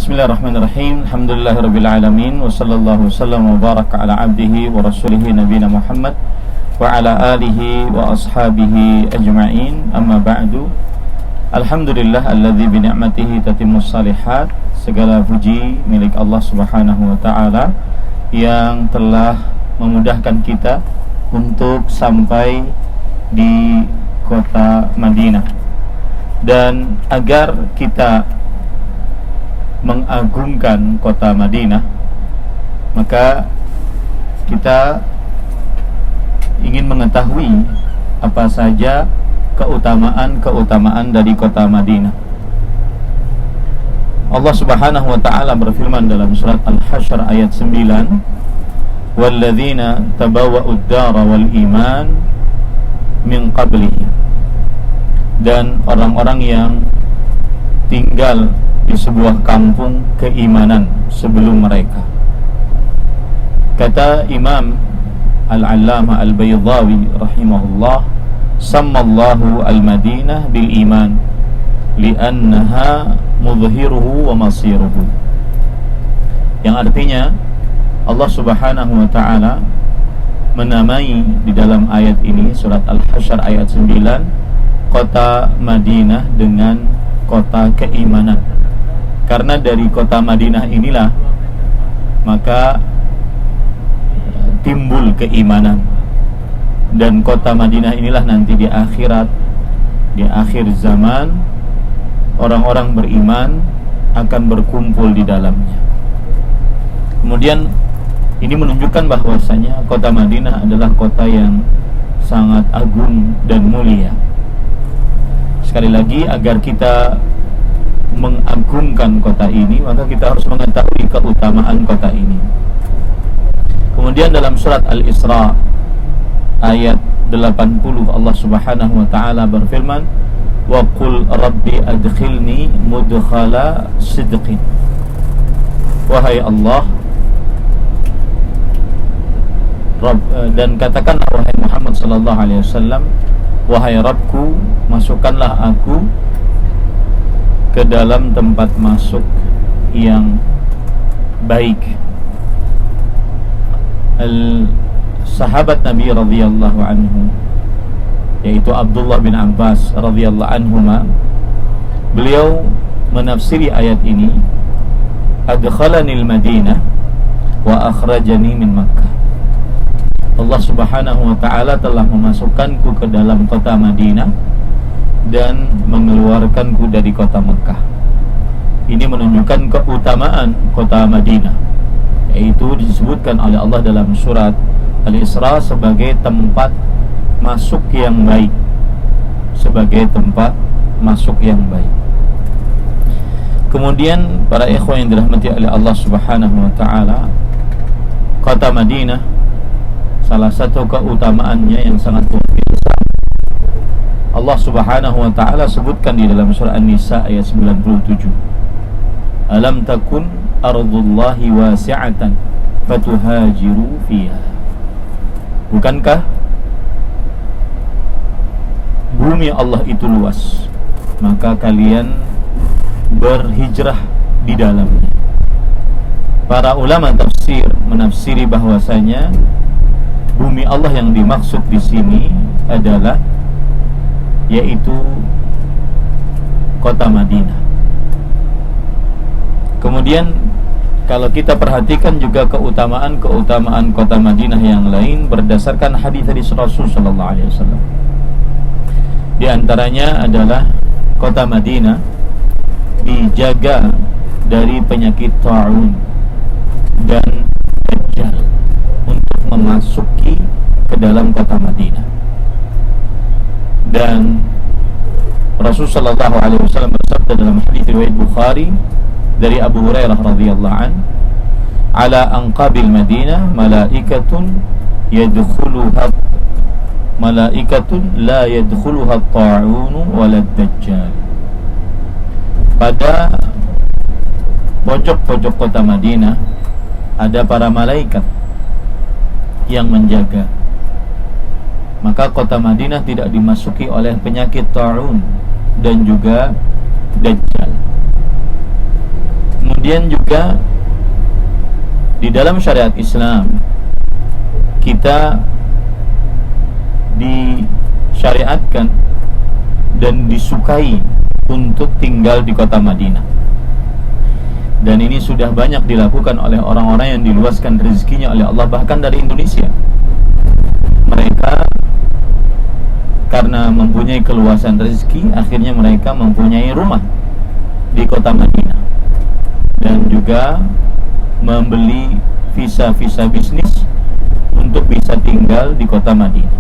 Bismillahirrahmanirrahim. Alhamdulillahirabbil alamin wa sallallahu wasallam wa baraka ala abdihi wa rasulihi nabiyina Muhammad wa ala alihi wa ashabihi ajma'in. Amma ba'du. Alhamdulillah alladzi bi ni'matihi tatimmus shalihat. Segala puji milik Allah Subhanahu wa taala yang telah memudahkan kita untuk sampai di kota Madinah. Dan agar kita mengagungkan kota Madinah, maka kita ingin mengetahui apa saja keutamaan dari kota Madinah. Allah Subhanahu wa taala berfirman dalam surat Al-Hasyr ayat 9, "Walladzina tabawwa'ud dara wal iman min qablihi." Dan orang-orang yang tinggal di sebuah kampung keimanan sebelum mereka. Kata Imam Al-Allamah Al-Baydawi rahimahullah, "Sammallahu al-Madinah bil iman li'annaha mudhiruhu wa masiruhu." Yang artinya Allah Subhanahu wa taala menamai di dalam ayat ini, surat Al-Hasyr ayat 9, kota Madinah dengan kota keimanan. Karena dari kota Madinah inilah maka timbul keimanan, dan kota Madinah inilah nanti di akhirat, di akhir zaman, orang-orang beriman akan berkumpul di dalamnya. Kemudian ini menunjukkan bahwasanya kota Madinah adalah kota yang sangat agung dan mulia. Sekali lagi, agar kita mengagungkan kota ini, maka kita harus mengetahui keutamaan kota ini. Kemudian dalam surat Al-Isra ayat 80, Allah Subhanahu wa taala berfirman, "Wa qul rabbi adkhilni mudkhala sidqin." Wahai Allah, dan katakanlah wahai Muhammad sallallahu alaihi wasallam, wahai Rabbku, masukkanlah aku ke dalam tempat masuk yang baik. Sahabat Nabi radhiyallahu anhu, yaitu Abdullah bin Abbas radhiyallahu anhuma, beliau menafsiri ayat ini, "Adkhalanil Madinah wa akhrajani min Makkah." Allah Subhanahu wa taala telah memasukkanku ke dalam kota Madinah dan mengeluarkanku dari kota Mekah. Ini menunjukkan keutamaan kota Madinah, yaitu disebutkan oleh Allah dalam surat Al-Isra sebagai tempat masuk yang baik, sebagai tempat masuk yang baik. Kemudian para ikhwan yang dirahmati oleh Allah Subhanahu wa taala, kota Madinah salah satu keutamaannya yang sangat luar biasa, Allah Subhanahu wa taala sebutkan di dalam surah An-Nisa ayat 97, "Alam takun ardullahi wasi'atan fatuhajiru fiha." Bukankah bumi Allah itu luas, maka kalian berhijrah di dalamnya. Para ulama tafsir menafsiri bahwasanya bumi Allah yang dimaksud di sini adalah yaitu kota Madinah. Kemudian kalau kita perhatikan juga keutamaan kota Madinah yang lain berdasarkan hadis Rasul sallallahu alaihi wasallam. Di antaranya adalah kota Madinah dijaga dari penyakit ta'un dan dajjal untuk memasuki ke dalam kota Madinah. Dan Rasulullah sallallahu alaihi wasallam bersabda dalam hadis riwayat Bukhari dari Abu Hurairah radhiyallahu an, "Ala anqabil Madinah malaikatun la yadkhuluha at-ta'un wala ad-dajjal." Pada pojok-pojok kota Madinah ada para malaikat yang menjaga, maka kota Madinah tidak dimasuki oleh penyakit ta'un dan juga dajjal. Kemudian juga di dalam syariat Islam kita disyariatkan dan disukai untuk tinggal di kota Madinah. Dan ini sudah banyak dilakukan oleh orang-orang yang diluaskan rezekinya oleh Allah, bahkan dari Indonesia. Mereka karena mempunyai keluasan rezeki, akhirnya mereka mempunyai rumah di kota Madinah dan juga membeli visa-visa bisnis untuk bisa tinggal di kota Madinah.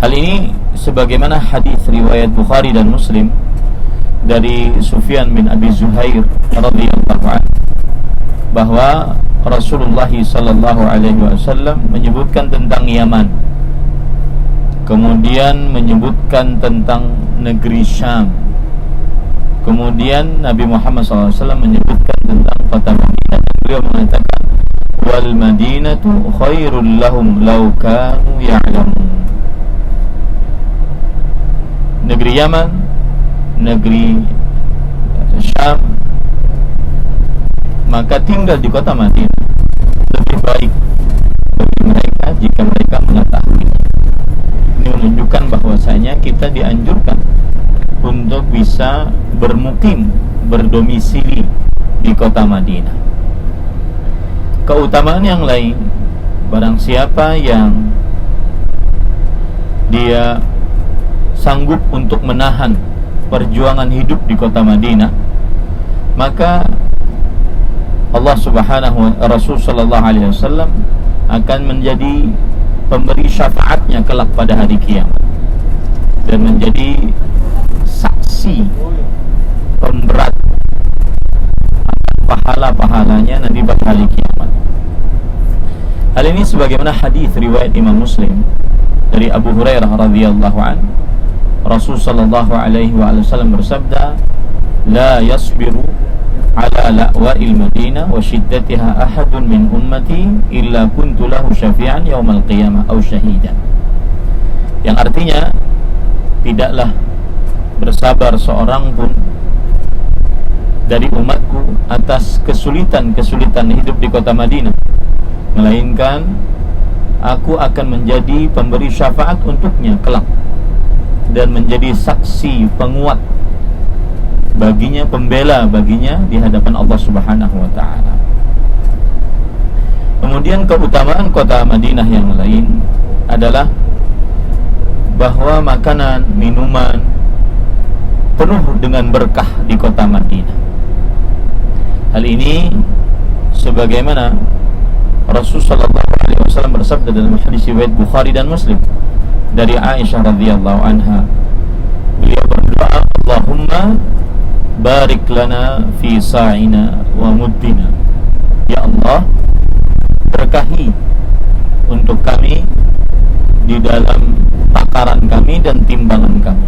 Hal ini sebagaimana hadis riwayat Bukhari dan Muslim dari Sufyan bin Abi Zuhair radhiyallahu anhu bahwa Rasulullah sallallahu alaihi wasallam menyebutkan tentang Yaman, kemudian menyebutkan tentang negeri Syam, kemudian Nabi Muhammad SAW menyebutkan tentang kota Madinah. Beliau mengatakan, wal Madinatu khairul lahum law kanu ya'lamun. Negeri Yaman, negeri Syam, maka tinggal di kota Madinah lebih baik bagi mereka jika mereka mengetahui. Ini menunjukkan bahwasanya kita dianjurkan untuk bisa bermukim, berdomisili di kota Madinah. Keutamaan yang lain, barang siapa yang dia sanggup untuk menahan perjuangan hidup di kota Madinah, maka Allah Subhanahu wa Rasul sallallahu alaihi wasallam akan menjadi pemberi syafaatnya kelak pada hari kiamat dan menjadi saksi pemberat pahala-pahalanya nanti pada hari kiamat. Hal ini sebagaimana hadis riwayat Imam Muslim dari Abu Hurairah radhiyallahu anhu, Rasul sallallahu alaihi wasallam bersabda, la yasbiru ala la'wa'il Madinah wa shiddatiha ahadun min ummati illa kuntu lahu syafi'an yaumal qiyamah aw syahidan. Yang artinya, tidaklah bersabar seorang pun dari umatku atas kesulitan-kesulitan hidup di kota Madinah, melainkan aku akan menjadi pemberi syafaat untuknya kelak dan menjadi saksi penguat baginya, pembela baginya di hadapan Allah Subhanahu wa taala. Kemudian keutamaan kota Madinah yang lain adalah bahwa makanan, minuman penuh dengan berkah di kota Madinah. Hal ini sebagaimana Rasulullah SAW bersabda dalam hadis riwayat Bukhari dan Muslim dari Aisyah radhiyallahu anha. Beliau berdoa, Allahumma barik lana fi sa'ina wa muddina. Ya Allah, berkahi untuk kami di dalam takaran kami dan timbangan kami.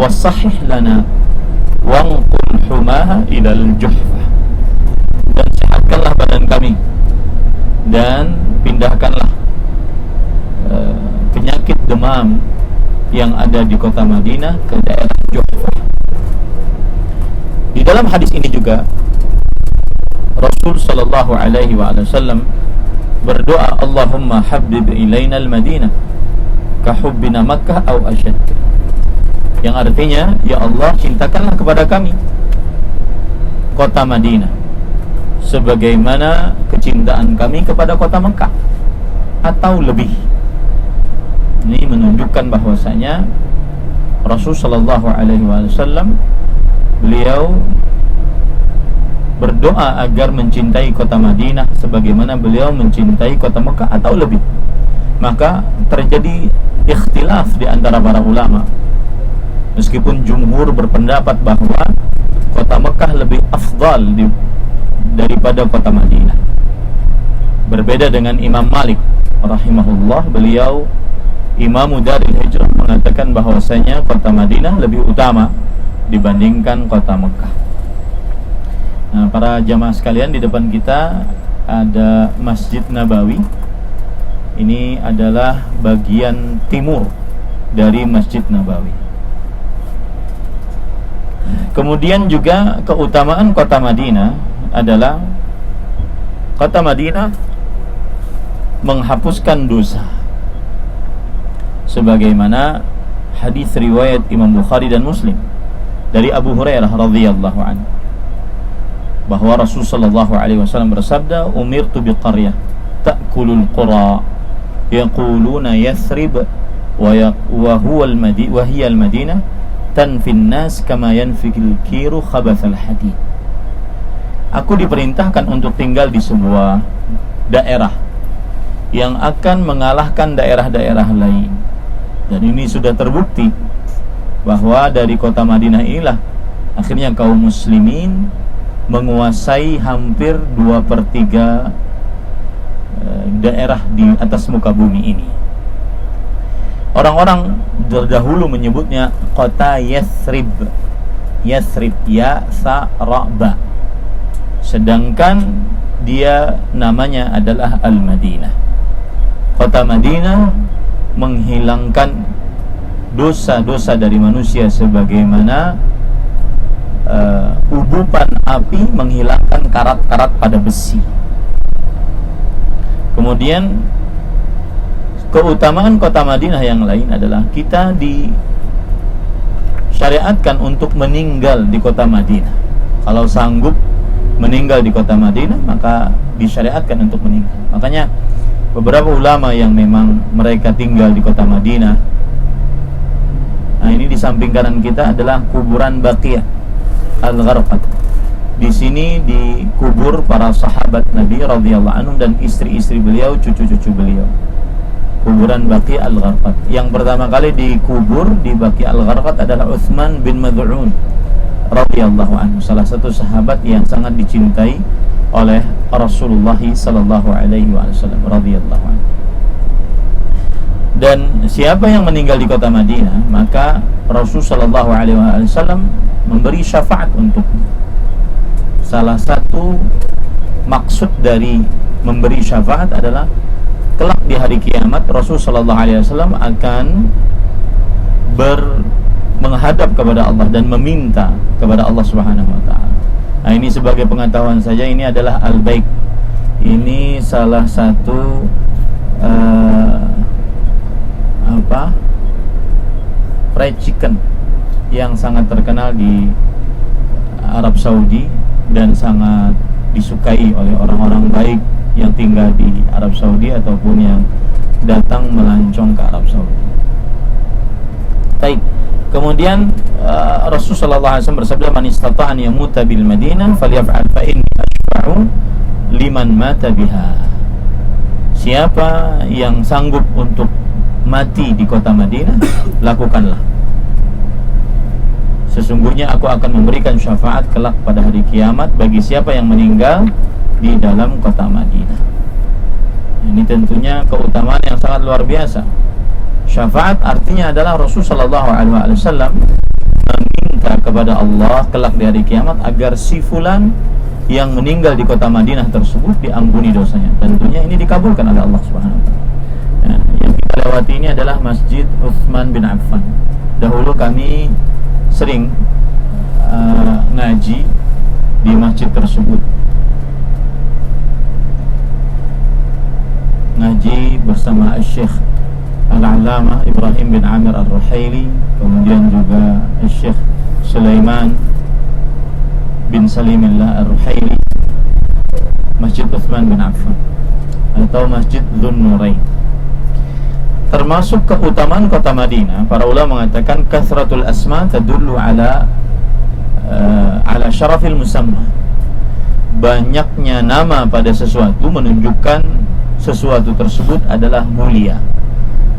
Wasahih lana wanqul humaha ilal juhfah. Dan sehatkanlah badan kami dan pindahkanlah penyakit demam yang ada di kota Madinah ke daerah Juhfah. Di dalam hadis ini juga Rasul sallallahu alaihi wasallam berdoa, Allahumma habbib ilaina al-Madinah ka hubbina Makkah aw ashad. Yang artinya, ya Allah, cintakanlah kepada kami kota Madinah sebagaimana kecintaan kami kepada kota Mekah atau lebih. Ini menunjukkan bahwasanya Rasul sallallahu alaihi wasallam beliau berdoa agar mencintai kota Madinah sebagaimana beliau mencintai kota Mekah atau lebih. Maka terjadi ikhtilaf di antara para ulama. Meskipun jumhur berpendapat bahwa kota Mekah lebih afdal daripada kota Madinah. Berbeda dengan Imam Malik rahimahullah, beliau Imam Darul Hijrah mengatakan bahwasanya kota Madinah lebih utama dibandingkan kota Mekah. Nah, para jamaah sekalian, di depan kita ada Masjid Nabawi. Ini adalah bagian timur dari Masjid Nabawi. Kemudian juga keutamaan kota Madinah adalah kota Madinah menghapuskan dosa, sebagaimana hadis riwayat Imam Bukhari dan Muslim dari Abu Hurairah radhiyallahu anhu bahwa Rasulullah sallallahu alaihi wasallam bersabda, "Umirtu biqaryah ta'kulul qura yaquluna Yathrib wa huwa al-Madinah tanfin nas kama yanfikil kiru khabathal hadid." Aku diperintahkan untuk tinggal di sebuah daerah yang akan mengalahkan daerah-daerah lain. Dan ini sudah terbukti bahwa dari kota Madinah inilah akhirnya kaum muslimin menguasai hampir 2/3 daerah di atas muka bumi ini. Orang-orang terdahulu menyebutnya kota Yathrib, ya sa ra ba, sedangkan dia namanya adalah Al-Madinah. Kota Madinah menghilangkan dosa-dosa dari manusia sebagaimana ubupan api menghilangkan karat-karat pada besi. Kemudian keutamaan kota Madinah yang lain adalah kita disyariatkan untuk meninggal di kota Madinah. Kalau sanggup meninggal di kota Madinah, maka disyariatkan untuk meninggal. Makanya beberapa ulama yang memang mereka tinggal di kota Madinah, nah ini di samping kanan kita adalah kuburan Baqi' Al-Gharqad. Di sini dikubur para sahabat Nabi radhiyallahu anhum dan istri-istri beliau, cucu-cucu beliau. Kuburan Baqi' Al-Gharqad. Yang pertama kali dikubur di Baqi' Al-Gharqad adalah Utsman bin Mad'un radhiyallahu anhu, salah satu sahabat yang sangat dicintai oleh Rasulullah sallallahu alaihi wasallam radhiyallahu anhu. Dan siapa yang meninggal di kota Madinah, maka Rasul sallallahu alaihi wasallam memberi syafaat untuknya. Salah satu maksud dari memberi syafaat adalah kelak di hari kiamat Rasul sallallahu alaihi wasallam akan menghadap kepada Allah dan meminta kepada Allah Subhanahu wa taala. Nah, ini sebagai pengetahuan saja, ini adalah al-baik. Ini salah satu fried chicken yang sangat terkenal di Arab Saudi dan sangat disukai oleh orang-orang baik yang tinggal di Arab Saudi ataupun yang datang melancong ke Arab Saudi. Baik. Kemudian Rasulullah SAW bersabda, "Man istata'a an yamuta bil Madinah falyaf'al fa inni ashfa'u liman mata biha." Siapa yang sanggup untuk mati di kota Madinah, lakukanlah. Sesungguhnya aku akan memberikan syafaat kelak pada hari kiamat bagi siapa yang meninggal di dalam kota Madinah. Ini tentunya keutamaan yang sangat luar biasa. Syafaat artinya adalah Rasulullah SAW meminta kepada Allah kelak di hari kiamat agar si fulan yang meninggal di kota Madinah tersebut diampuni dosanya. Tentunya ini dikabulkan oleh Allah Subhanahu wa taala. Nah, yang kita lewati ini adalah Masjid Utsman bin Affan. Dahulu kami sering ngaji di masjid tersebut. Ngaji bersama Syekh Al-Allamah Ibrahim bin Amir Ar-Ruhaili, kemudian juga Syekh Sulaiman bin Salimillah Ar-Ruhaili, Masjid Utsman bin Affan atau Masjid Dzun Nurain. Termasuk keutamaan kota Madinah, para ulama mengatakan kathratul asma tadullu ala syarafil musamma. Banyaknya nama pada sesuatu menunjukkan sesuatu tersebut adalah mulia.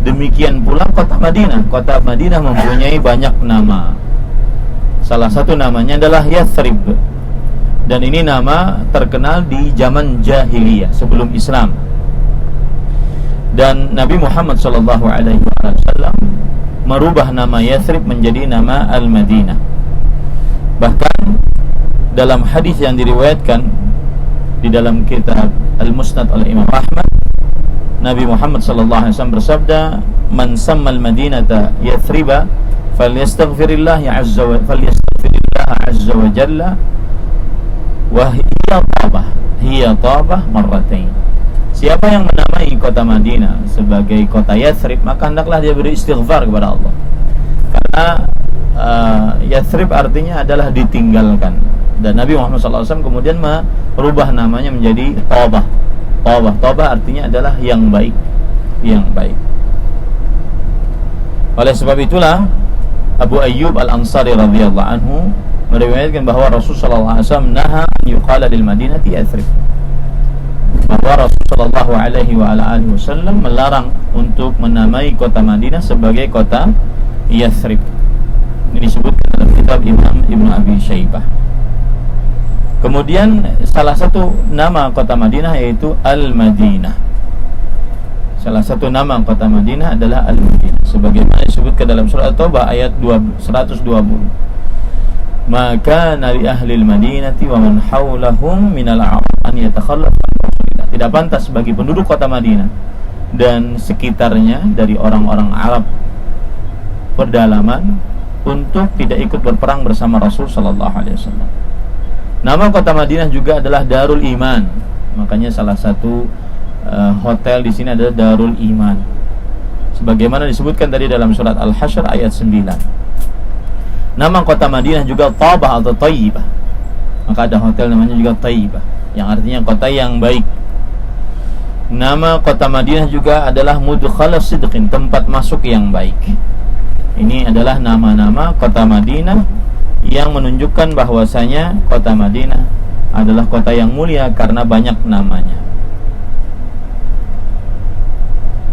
Demikian pula kota Madinah. Kota Madinah mempunyai banyak nama. Salah satu namanya adalah Yathrib. Dan ini nama terkenal di zaman jahiliyah sebelum Islam. Dan Nabi Muhammad SAW merubah nama Yathrib menjadi nama Al-Madinah. Bahkan dalam hadis yang diriwayatkan di dalam kitab Al-Musnad oleh Imam Ahmad, Nabi Muhammad SAW bersabda, "Man sammal Madinata Yathriba falyastaghfirillah azza wa yastaghfirillah azza wa jalla wa hiya tabah marratain. Siapa yang menamai kota Madinah sebagai kota Yathrib, maka hendaklah dia beristighfar kepada Allah. Karena Yathrib artinya adalah ditinggalkan. Dan Nabi Muhammad SAW kemudian merubah namanya menjadi Tabah. Tabah artinya adalah yang baik, yang baik. Oleh sebab itulah Abu Ayyub Al-Ansari radhiyallahu anhu meriwayatkan bahwa Rasulullah SAW naha yuqala lil Madinati Yathrib, bahwa Rasulullah SAW melarang untuk menamai kota Madinah sebagai kota Yathrib. Ini disebutkan dalam kitab Imam Ibnu Abi Syaibah. Kemudian salah satu nama kota Madinah yaitu Al-Madinah. Salah satu nama kota Madinah adalah Al-Madinah, sebagaimana disebutkan dalam surah At-Taubah ayat 120. Maka nali ahli al-Madinati wa man hawlahum minal a'rab an yatakhallafu an Rasulillah. Tidak pantas bagi penduduk kota Madinah dan sekitarnya dari orang-orang Arab pedalaman untuk tidak ikut berperang bersama Rasul sallallahu alaihi wasallam. Nama kota Madinah juga adalah Darul Iman. Makanya salah satu hotel di sini adalah Darul Iman. Sebagaimana disebutkan tadi dalam surat Al-Hasyr ayat 9. Nama kota Madinah juga Tabah atau Tayyibah. Maka ada hotel namanya juga Tayyibah, yang artinya kota yang baik. Nama kota Madinah juga adalah Mudkhalas Sidqin, tempat masuk yang baik. Ini adalah nama-nama kota Madinah yang menunjukkan bahwasanya kota Madinah adalah kota yang mulia karena banyak namanya.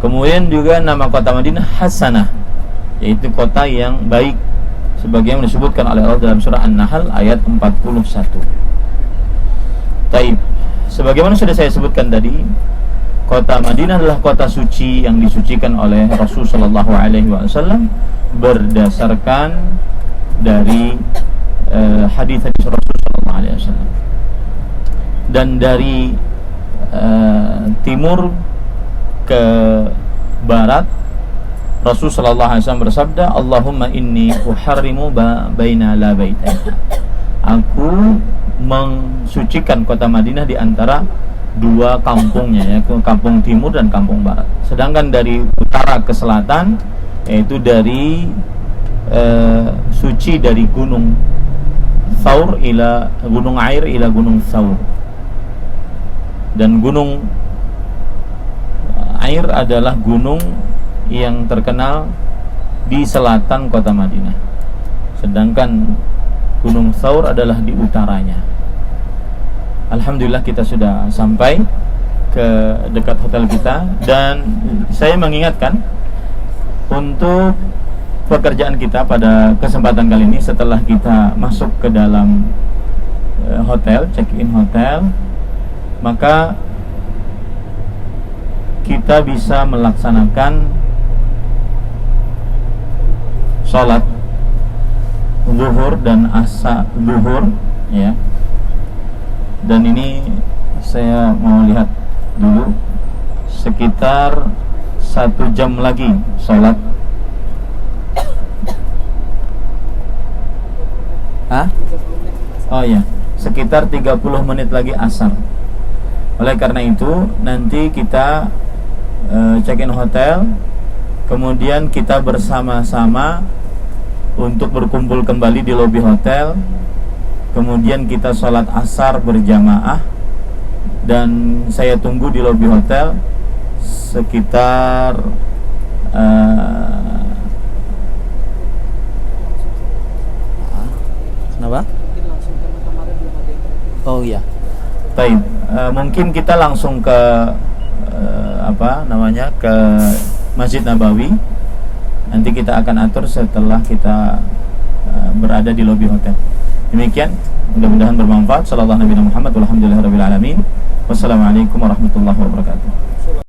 Kemudian juga nama kota Madinah Hasanah, yaitu kota yang baik, sebagaimana disebutkan oleh Allah dalam surah An-Nahl ayat 41. Taib. Sebagaimana sudah saya sebutkan tadi, kota Madinah adalah kota suci yang disucikan oleh Rasul sallallahu alaihi wasallam berdasarkan dari hadis-hadis Rasul sallallahu alaihi wasallam. Dan dari timur ke barat, Rasul sallallahu alaihi wasallam bersabda, Allahumma inni uharrimu baina la baitain. Aku mensucikan kota Madinah di antara dua kampungnya, yaitu kampung timur dan kampung barat. Sedangkan dari utara ke selatan, yaitu dari suci dari gunung Thaur ila gunung Air ila gunung Thaur. Dan gunung Air adalah gunung yang terkenal di selatan kota Madinah, sedangkan gunung Thaur adalah di utaranya. Alhamdulillah kita sudah sampai ke dekat hotel kita, dan saya mengingatkan untuk pekerjaan kita pada kesempatan kali ini. Setelah kita masuk ke dalam hotel, check-in hotel, maka kita bisa melaksanakan sholat zuhur dan asar zuhur, ya. Dan ini saya mau lihat dulu, sekitar 1 jam lagi sholat. Oh ya, sekitar 30 menit lagi asar. Oleh karena itu nanti kita check-in hotel, kemudian kita bersama-sama untuk berkumpul kembali di lobi hotel, kemudian kita sholat asar berjamaah, dan saya tunggu di lobi hotel sekitar kenapa? Oh iya. Baik, mungkin kita langsung ke ke Masjid Nabawi. Nanti kita akan atur setelah kita berada di lobi hotel. Demikian, mudah-mudahan bermanfaat. Sallallahu alaihi wasallam. Wassalamualaikum warahmatullahi wabarakatuh.